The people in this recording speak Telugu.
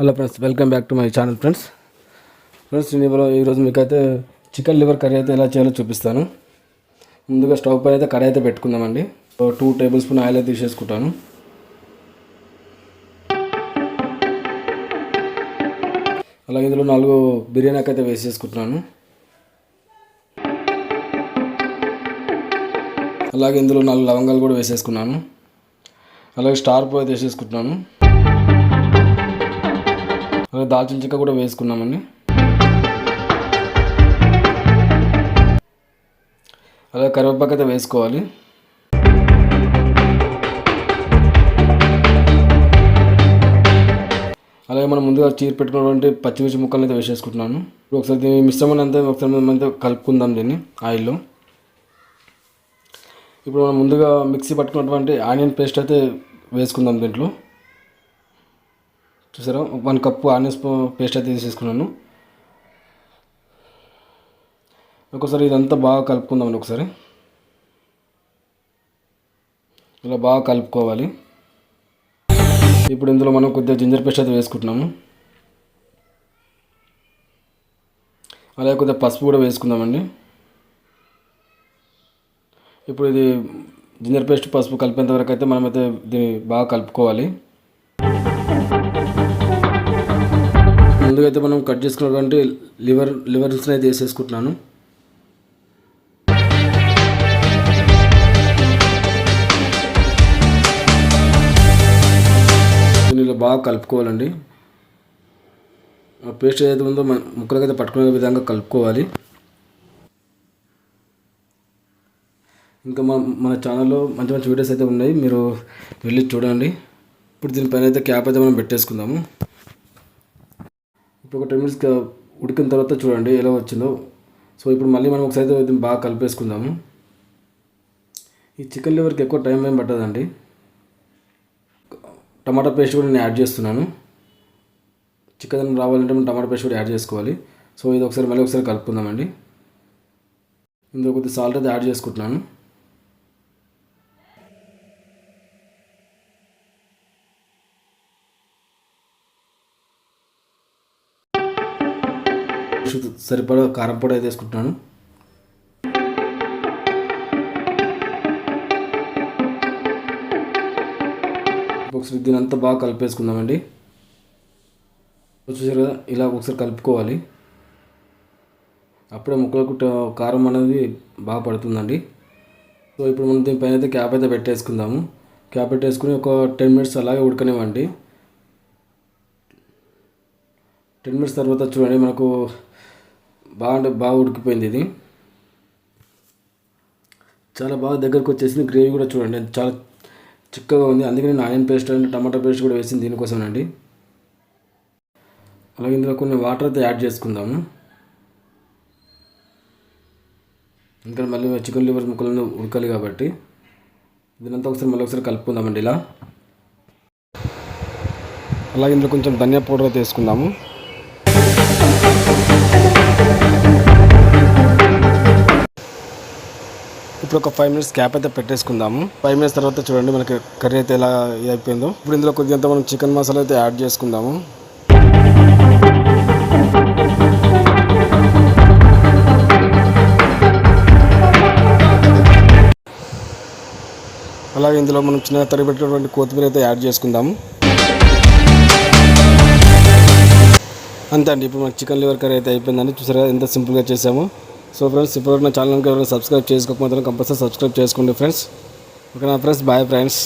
Hello friends, welcome back to my channel. Friends నేను ఈరోజు మీకైతే చికెన్ లివర్ కర్రీ అయితే ఎలా చేయాలో చూపిస్తాను. ముందుగా స్టవ్ పైన అయితే కర్రీ అయితే పెట్టుకుందామండి. 2 టేబుల్ స్పూన్ ఆయిల్ అయితే తీసేసుకుంటాను. అలాగే ఇందులో 4 బిర్యానీ ఆకు అయితే వేసేసుకుంటున్నాను. అలాగే ఇందులో 4 లవంగాలు కూడా వేసేసుకున్నాను. అలాగే స్టార్ పువ్వు అయితే వేసేసుకుంటున్నాను. అలాగే దాల్చిన చెక్క కూడా వేసుకున్నామండి. అలాగే కరివేపాకు అయితే వేసుకోవాలి. అలాగే మనం ముందుగా చీర పెట్టుకున్నటువంటి పచ్చిమిర్చి ముక్కలు అయితే వేసేసుకుంటున్నాను. ఒకసారి దీని మిశ్రమాన్ని అంతా ఒకసారి కలుపుకుందాం దీన్ని ఆయిల్లో. ఇప్పుడు మనం ముందుగా మిక్సీ పట్టుకున్నటువంటి ఆనియన్ పేస్ట్ అయితే వేసుకుందాం దీంట్లో. చూసారా, 1 కప్పు ఆనియన్స్ పేస్ట్ అయితే తీసేసుకున్నాను. ఒకసారి ఇదంతా బాగా కలుపుకుందామండి. ఒకసారి ఇలా బాగా కలుపుకోవాలి. ఇప్పుడు ఇందులో మనం కొద్దిగా జింజర్ పేస్ట్ అయితే వేసుకుంటున్నాము. అలాగే కొద్దిగా పసుపు కూడా వేసుకుందామండి. ఇప్పుడు ఇది జింజర్ పేస్ట్ పసుపు కలిపేంత వరకు అయితే మనమైతే దీన్ని బాగా కలుపుకోవాలి. ముందుగా అయితే మనం కట్ చేసుకున్నటువంటి లివర్స్ని అయితే వేసేసుకుంటున్నాను. ఇలా బాగా కలుపుకోవాలండి. పేస్ట్ ఏదైతే ఉందో ముక్కలకైతే పట్టుకునే విధంగా కలుపుకోవాలి. ఇంకా మన ఛానల్లో మంచి మంచి వీడియోస్ అయితే ఉన్నాయి, మీరు వెళ్ళి చూడండి. ఇప్పుడు దీనిపైన అయితే క్యాప్ అయితే మనం పెట్టేసుకుందాము. ఇప్పుడు ఒక 10 మినిట్స్ ఉడికిన తర్వాత చూడండి ఎలా వచ్చిందో. సో ఇప్పుడు మళ్ళీ మనం ఒకసారి దీన్ని బాగా కలిపేసుకుందాము. ఈ చికెన్ లివర్కి ఎక్కువ టైం ఏం పట్టదండి. టమాటా పేస్ట్ కూడా నేను యాడ్ చేస్తున్నాను. చికెన్ రావాలంటే మనం టమాటా పేస్ట్ కూడా యాడ్ చేసుకోవాలి. సో ఇది మళ్ళీ ఒకసారి కలుపుకుందామండి. ఇందులో కొద్దిగా సాల్ట్ అయితే యాడ్ చేసుకుంటున్నాను. సరిపడా కారం పొడి అయితే వేసుకుంటున్నాను. ఒకసారి దీని అంతా బాగా కలిపేసుకుందామండి. చూసారు కదా, ఇలా ఒకసారి కలుపుకోవాలి. అప్పుడే ముక్కలకు కారం అనేది బాగా పడుతుందండి. సో ఇప్పుడు మనం దీనిపైన అయితే క్యాప్ అయితే పెట్టేసుకుందాము. క్యాప్ పెట్టేసుకుని ఒక 10 మినిట్స్ అలాగే ఉడకనివ్వండి. 10 మినిట్స్ తర్వాత చూడండి మనకు బాగా ఉడికిపోయింది. ఇది చాలా బాగా దగ్గరకు వచ్చేసింది. గ్రేవీ కూడా చూడండి చాలా చిక్కగా ఉంది. అందుకే నేను onion paste and tomato paste కూడా వేసింది దీనికోసమేనండి. అలాగే ఇందులో కొన్ని వాటర్ అయితే యాడ్ చేసుకుందాము. ఎందుకంటే మళ్ళీ చికెన్ లివర్ ముక్కలను ఉడకాలి కాబట్టి దీనంతా మళ్ళీ ఒకసారి కలుపుకుందామండి ఇలా. అలాగే ఇందులో కొంచెం ధనియా పౌడర్ అయితే వేసుకుందాము. ఇప్పుడు ఒక 5 మినిట్స్ క్యాప్ అయితే పెట్టేసుకుందాము. 5 మినిట్స్ తర్వాత చూడండి మనకి కర్రీ అయితే ఎలా అయిపోయిందో. ఇప్పుడు ఇందులో కొద్దిగా మనం చికెన్ మసాలా అయితే యాడ్ చేసుకుందాము. అలాగే ఇందులో మనం చిన్నగా తరిగిపెట్టినటువంటి కొత్తిమీర అయితే యాడ్ చేసుకుందాము. అంతే అండి, ఇప్పుడు మనకి చికెన్ లివర్ కర్రీ అయితే అయిపోయిందండి. చూసారా ఎంత సింపుల్గా చేసాము. సో ఫ్రెండ్స్, ఇప్పుడు నా ఛానల్కి ఎవరైనా సబ్స్క్రైబ్ చేసుకోకపోతే కంపల్సరీ సబ్స్క్రైబ్ చేసుకోండి ఫ్రెండ్స్. ఓకేనా ఫ్రెండ్స్, బాయ్ ఫ్రెండ్స్.